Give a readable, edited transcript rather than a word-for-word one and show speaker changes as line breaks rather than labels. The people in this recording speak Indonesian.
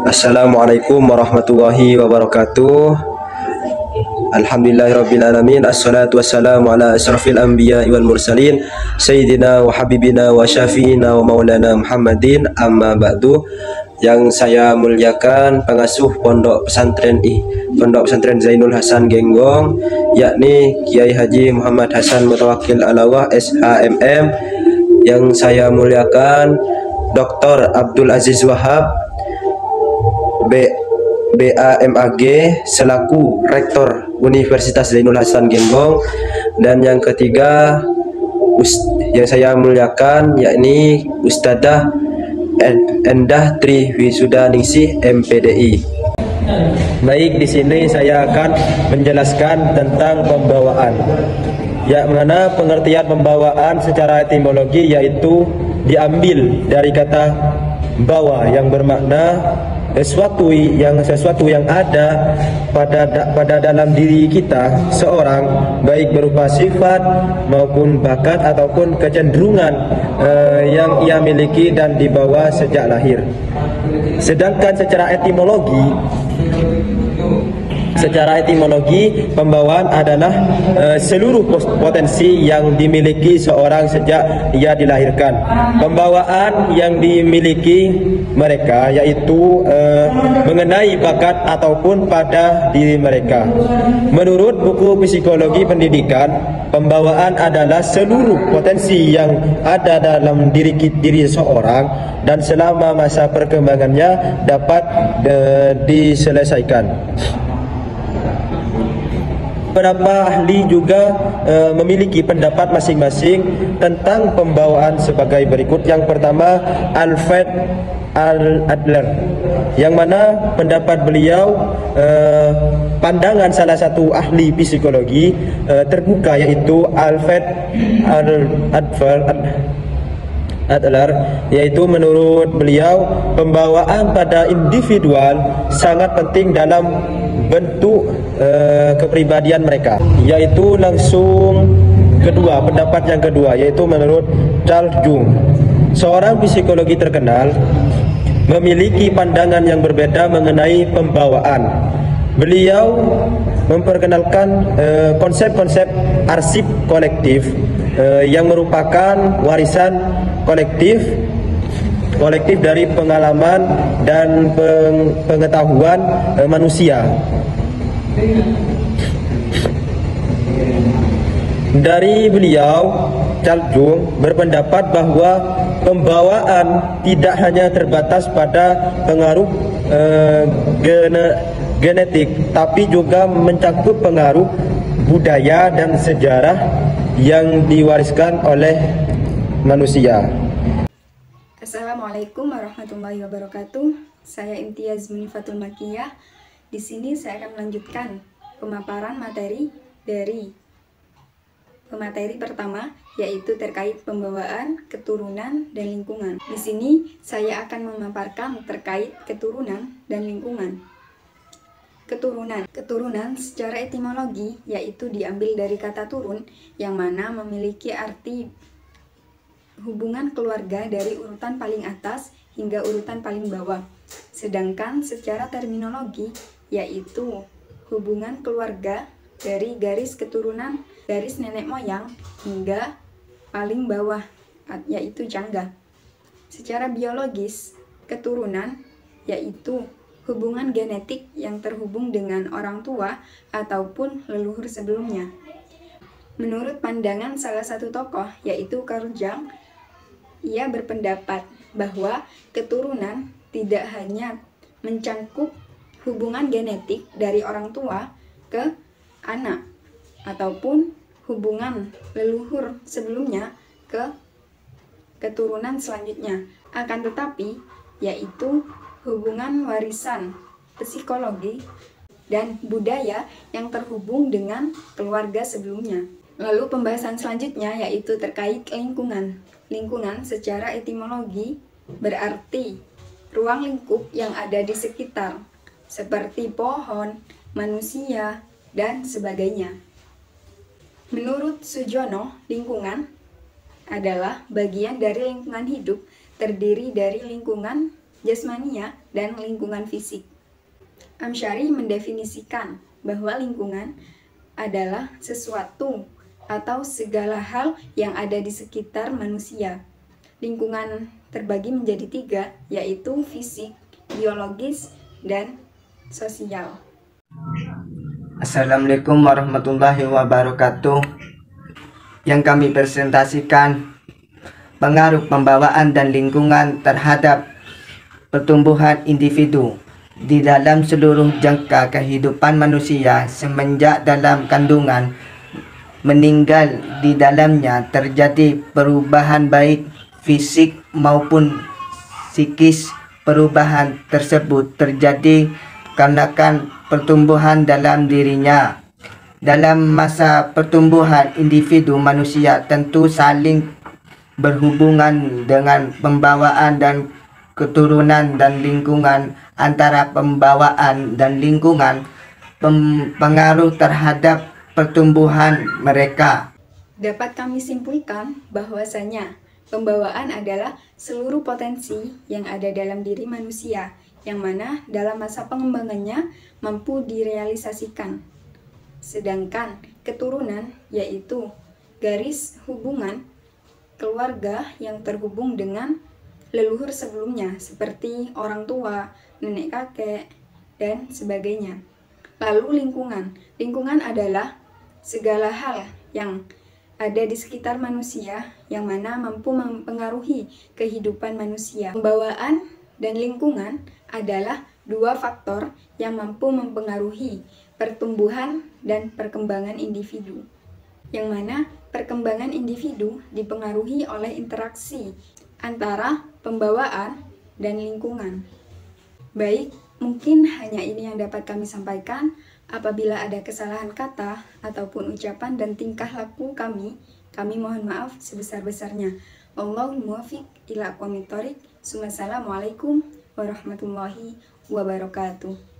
Assalamualaikum warahmatullahi wabarakatuh. Alhamdulillahirrabbilalamin. Assalatu wassalamu ala asrafil anbiya wal mursalin Sayyidina wa habibina wa syafi'ina wa maulana Muhammadin. Amma ba'du. Yang saya muliakan pengasuh Pondok Pesantren Zainul Hasan Genggong, yakni Kiai Haji Muhammad Hasan Mutawakkil Alawah SHMM. Yang saya muliakan Dr. Abdul Aziz Wahab BAMAG selaku Rektor Universitas Zainul Hasan Genggong. Dan yang ketiga yang saya muliakan yakni Ustadzah Endah Tri Wisuda Ningsih MPDI. Baik, di sini saya akan menjelaskan tentang pembawaan. Yang mana pengertian pembawaan secara etimologi yaitu diambil dari kata bawa yang bermakna sesuatu yang ada pada dalam diri kita seorang, baik berupa sifat maupun bakat ataupun kecenderungan yang ia miliki dan dibawa sejak lahir. Sedangkan secara etimologi pembawaan adalah seluruh potensi yang dimiliki seorang sejak ia dilahirkan. Pembawaan yang dimiliki mereka yaitu mengenai bakat ataupun pada diri mereka. Menurut buku psikologi pendidikan, pembawaan adalah seluruh potensi yang ada dalam diri seseorang dan selama masa perkembangannya dapat diselesaikan. Beberapa ahli juga memiliki pendapat masing-masing tentang pembawaan sebagai berikut. Yang pertama, Alfred Adler, yang mana pendapat beliau pandangan salah satu ahli psikologi terbuka, yaitu Alfred Adler, yaitu menurut beliau pembawaan pada individual sangat penting dalam bentuk kepribadian mereka. Yaitu langsung pendapat yang kedua yaitu menurut Carl Jung, seorang psikologi terkenal, memiliki pandangan yang berbeda mengenai pembawaan. Beliau memperkenalkan konsep-konsep arsip kolektif yang merupakan warisan kolektif dari pengalaman dan pengetahuan manusia. Dari beliau, Carl Jung berpendapat bahwa pembawaan tidak hanya terbatas pada pengaruh genetik, tapi juga mencakup pengaruh budaya dan sejarah yang diwariskan oleh manusia.
Assalamualaikum warahmatullahi wabarakatuh. Saya Imtiaz Munifatul Makiyah. Di sini saya akan melanjutkan pemaparan materi dari pemateri pertama, yaitu terkait pembawaan, keturunan, dan lingkungan. Di sini saya akan memaparkan terkait keturunan dan lingkungan. Keturunan secara etimologi yaitu diambil dari kata turun, yang mana memiliki arti hubungan keluarga dari urutan paling atas hingga urutan paling bawah. Sedangkan secara terminologi yaitu hubungan keluarga dari garis keturunan, garis nenek moyang hingga paling bawah, yaitu jangga. Secara biologis, keturunan yaitu hubungan genetik yang terhubung dengan orang tua ataupun leluhur sebelumnya. Menurut pandangan salah satu tokoh yaitu Carl Jung, ia berpendapat bahwa keturunan tidak hanya mencangkup hubungan genetik dari orang tua ke anak ataupun hubungan leluhur sebelumnya ke keturunan selanjutnya, akan tetapi yaitu hubungan warisan psikologi dan budaya yang terhubung dengan keluarga sebelumnya. Lalu pembahasan selanjutnya yaitu terkait lingkungan. Lingkungan secara etimologi berarti ruang lingkup yang ada di sekitar, seperti pohon, manusia, dan sebagainya. Menurut Sujono, lingkungan adalah bagian dari lingkungan hidup terdiri dari lingkungan jasmania dan lingkungan fisik. Amsyari mendefinisikan bahwa lingkungan adalah sesuatu atau segala hal yang ada di sekitar manusia. Lingkungan terbagi menjadi 3, yaitu fisik, biologis, dan sosial.
Assalamualaikum warahmatullahi wabarakatuh. Yang kami presentasikan pengaruh pembawaan dan lingkungan terhadap pertumbuhan individu di dalam seluruh jangka kehidupan manusia semenjak dalam kandungan, meninggal di dalamnya, terjadi perubahan baik fisik maupun psikis. Perubahan tersebut terjadi karena pertumbuhan dalam dirinya. Dalam masa pertumbuhan individu manusia tentu saling berhubungan dengan pembawaan dan keturunan dan lingkungan. Antara pembawaan dan lingkungan pengaruh terhadap pertumbuhan mereka.
Dapat kami simpulkan bahwasanya pembawaan adalah seluruh potensi yang ada dalam diri manusia, yang mana dalam masa pengembangannya mampu direalisasikan. Sedangkan keturunan yaitu garis hubungan keluarga yang terhubung dengan leluhur sebelumnya seperti orang tua, nenek kakek, dan sebagainya. Lalu lingkungan adalah segala hal yang ada di sekitar manusia yang mana mampu mempengaruhi kehidupan manusia. Pembawaan dan lingkungan adalah 2 faktor yang mampu mempengaruhi pertumbuhan dan perkembangan individu, yang mana perkembangan individu dipengaruhi oleh interaksi antara pembawaan dan lingkungan. Baik, mungkin hanya ini yang dapat kami sampaikan. Apabila ada kesalahan kata ataupun ucapan dan tingkah laku kami mohon maaf sebesar-besarnya. Wallahul muwaffiq ila aqwamit thoriq. Wassalamualaikum warahmatullahi wabarakatuh.